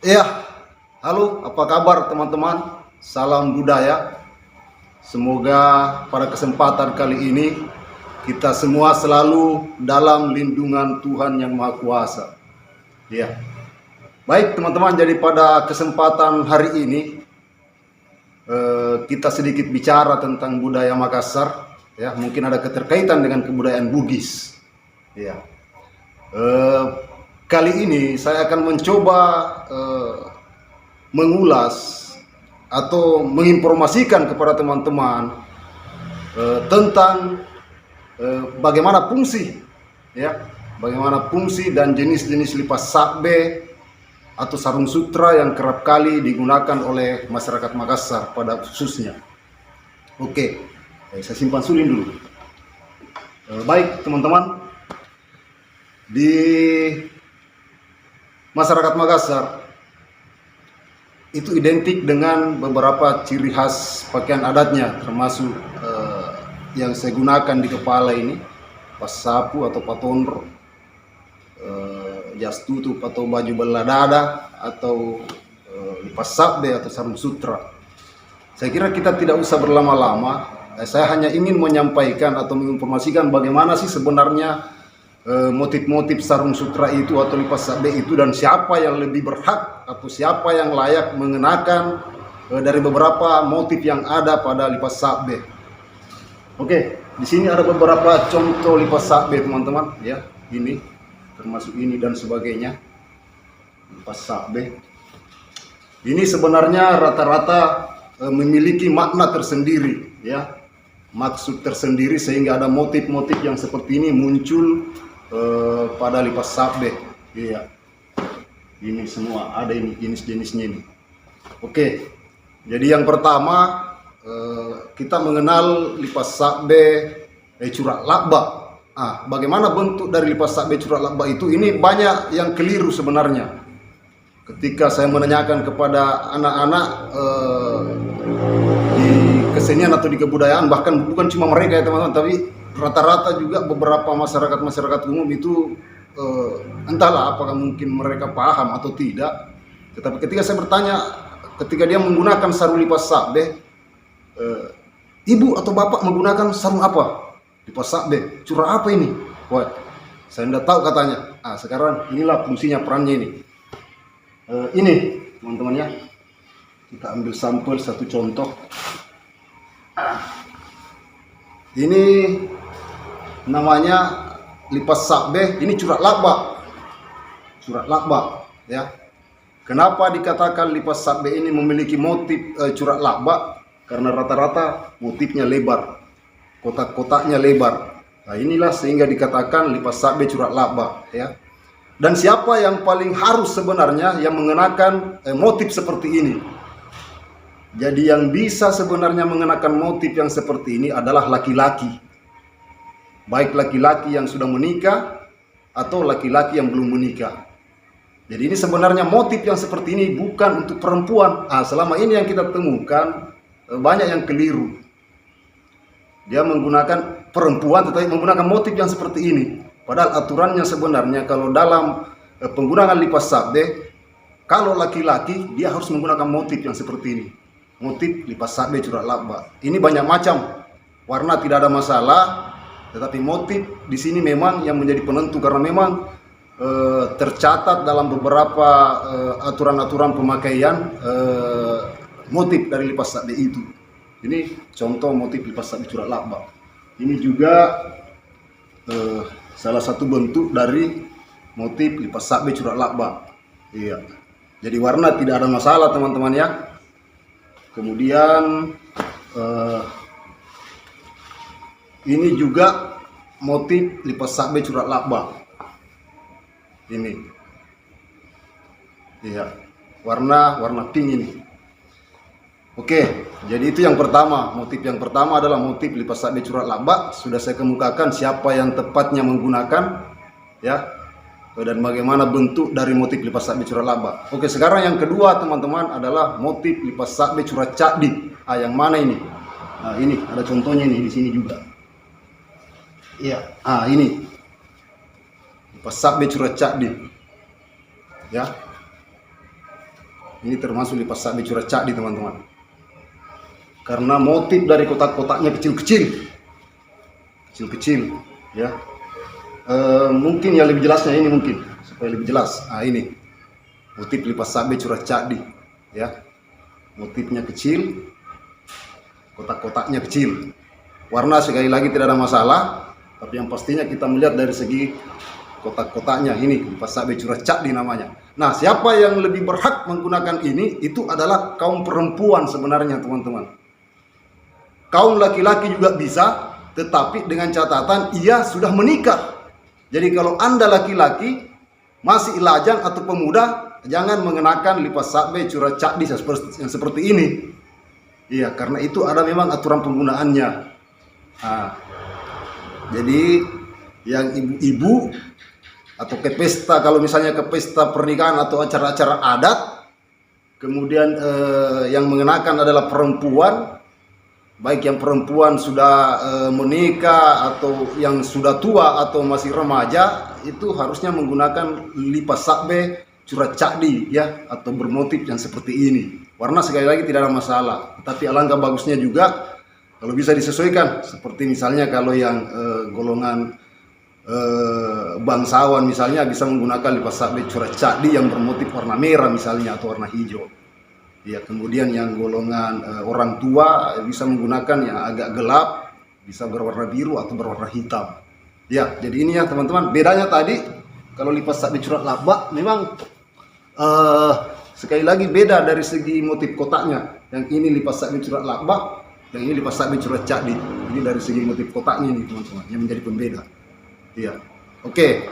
Iya, halo, apa kabar teman-teman? Salam budaya. Semoga pada kesempatan kali ini kita semua selalu dalam lindungan Tuhan yang Maha Kuasa. Ya, baik teman-teman. Jadi pada kesempatan hari ini kita sedikit bicara tentang budaya Makassar. Ya, mungkin ada keterkaitan dengan kebudayaan Bugis. Ya, kali ini saya akan mencoba mengulas atau menginformasikan kepada teman-teman tentang bagaimana fungsi, ya, bagaimana fungsi dan jenis-jenis lipas sakbe atau sarung sutra yang kerap kali digunakan oleh masyarakat Makassar pada khususnya. Oke, saya simpan sulin dulu. Baik teman-teman, di masyarakat Makassar itu identik dengan beberapa ciri khas pakaian adatnya, termasuk yang saya gunakan di kepala ini, pas sapu atau patondro, jas tutup atau baju belah dada, atau lipas sakbe atau sarung sutra. Saya kira kita tidak usah berlama-lama. Saya hanya ingin menyampaikan atau menginformasikan bagaimana sih sebenarnya motif-motif sarung sutra itu atau lipas sakbe itu, dan siapa yang lebih berhak atau siapa yang layak mengenakan dari beberapa motif yang ada pada lipas sakbe. Oke, di sini ada beberapa contoh lipas sakbe teman-teman, ya. Ini termasuk ini dan sebagainya. Lipas sakbe ini sebenarnya rata-rata memiliki makna tersendiri, ya, maksud tersendiri, sehingga ada motif-motif yang seperti ini muncul pada lipas sakbe. Iya, ini semua ada, ini jenis-jenisnya ini. Oke, jadi yang pertama kita mengenal lipas sakbe curak lakba. Bagaimana bentuk dari lipas sakbe curak lakba itu? Ini banyak yang keliru sebenarnya. Ketika saya menanyakan kepada anak-anak di kesenian atau di kebudayaan, bahkan bukan cuma mereka ya teman-teman, tapi rata-rata juga beberapa masyarakat umum itu entahlah apakah mungkin mereka paham atau tidak. Tetapi ketika saya bertanya, ketika dia menggunakan sarung lipas sakbe, ibu atau bapak menggunakan sarung apa? Lipas sakbe, curah apa ini? Wah, saya tidak tahu katanya. Sekarang inilah fungsinya, perannya ini. Ini teman-teman ya, kita ambil sampel satu contoh. Ini namanya lipas sakbe, ini curak lakba. Curak lakba, ya. Kenapa dikatakan lipas sakbe ini memiliki motif curak lakba? Karena rata-rata motifnya lebar, kotak-kotaknya lebar. Nah, inilah sehingga dikatakan lipas sakbe curak lakba, ya. Dan siapa yang paling harus sebenarnya yang mengenakan motif seperti ini? Jadi yang bisa sebenarnya mengenakan motif yang seperti ini adalah laki-laki. Baik laki-laki yang sudah menikah atau laki-laki yang belum menikah. Jadi ini sebenarnya motif yang seperti ini bukan untuk perempuan. Selama ini yang kita temukan banyak yang keliru. Dia menggunakan perempuan tetapi menggunakan motif yang seperti ini. Padahal aturannya sebenarnya kalau dalam penggunaan lipas sakbe, kalau laki-laki dia harus menggunakan motif yang seperti ini. Motif lipas sakbe curak lakba. Ini banyak macam. Warna tidak ada masalah. Tetapi motif di sini memang yang menjadi penentu, karena memang tercatat dalam beberapa aturan-aturan pemakaian motif dari lipas sakbe itu. Ini contoh motif lipas sakbe curak lakba. Ini juga salah satu bentuk dari motif lipas sakbe curak lakba. Iya. Jadi warna tidak ada masalah teman-teman ya. Kemudian ini juga motif lipas sakbe curak lakba. Ini, iya, warna pink ini. Oke, jadi itu yang pertama. Motif yang pertama adalah motif lipas sakbe curak lakba. Sudah saya kemukakan siapa yang tepatnya menggunakan, ya, dan bagaimana bentuk dari motif lipas sakbe curak lakba. Oke, sekarang yang kedua teman-teman adalah motif lipas sakbe curak cakdi. Yang mana ini? Ini ada contohnya nih di sini juga. Iya, ini lipas sakbe curak cakdi. Ya. Ini termasuk lipas sabbe curat cakdi teman-teman. Karena motif dari kotak-kotaknya kecil-kecil, ya. Mungkin yang lebih jelasnya ini mungkin supaya lebih jelas. Nah, ini motif lipas sabbe curat cakdi, ya. Motifnya kecil, kotak-kotaknya kecil. Warna sekali lagi tidak ada masalah, tapi yang pastinya kita melihat dari segi kotak-kotaknya. Ini lipas sabbe curat cakdi namanya. Nah, siapa yang lebih berhak menggunakan ini? Itu adalah kaum perempuan sebenarnya, teman-teman. Kaum laki-laki juga bisa, tetapi dengan catatan ia sudah menikah. Jadi kalau Anda laki-laki masih lajang atau pemuda, jangan mengenakan lipas sabbe curat cakdi yang seperti ini. Iya, karena itu ada memang aturan penggunaannya. Nah, jadi yang ibu-ibu atau ke pesta, kalau misalnya ke pesta pernikahan atau acara-acara adat, kemudian yang mengenakan adalah perempuan, baik yang perempuan sudah menikah atau yang sudah tua atau masih remaja, itu harusnya menggunakan lipas sabbe curat cakdi, ya, atau bermotif yang seperti ini. Warna sekali lagi tidak ada masalah, tapi alangkah bagusnya juga kalau bisa disesuaikan, seperti misalnya kalau yang golongan bangsawan misalnya bisa menggunakan lipas sabbe curat cakdi yang bermotif warna merah misalnya atau warna hijau. Ya, kemudian yang golongan orang tua bisa menggunakan yang agak gelap, bisa berwarna biru atau berwarna hitam. Ya, jadi ini ya teman-teman, bedanya tadi kalau lipas sabbe curat laba memang sekali lagi beda dari segi motif kotaknya. Yang ini lipas sabbe curat laba, yang ini lipas sabbe curat cakdi. Ini dari segi motif kotaknya ini teman-teman yang menjadi pembeda. Iya, oke.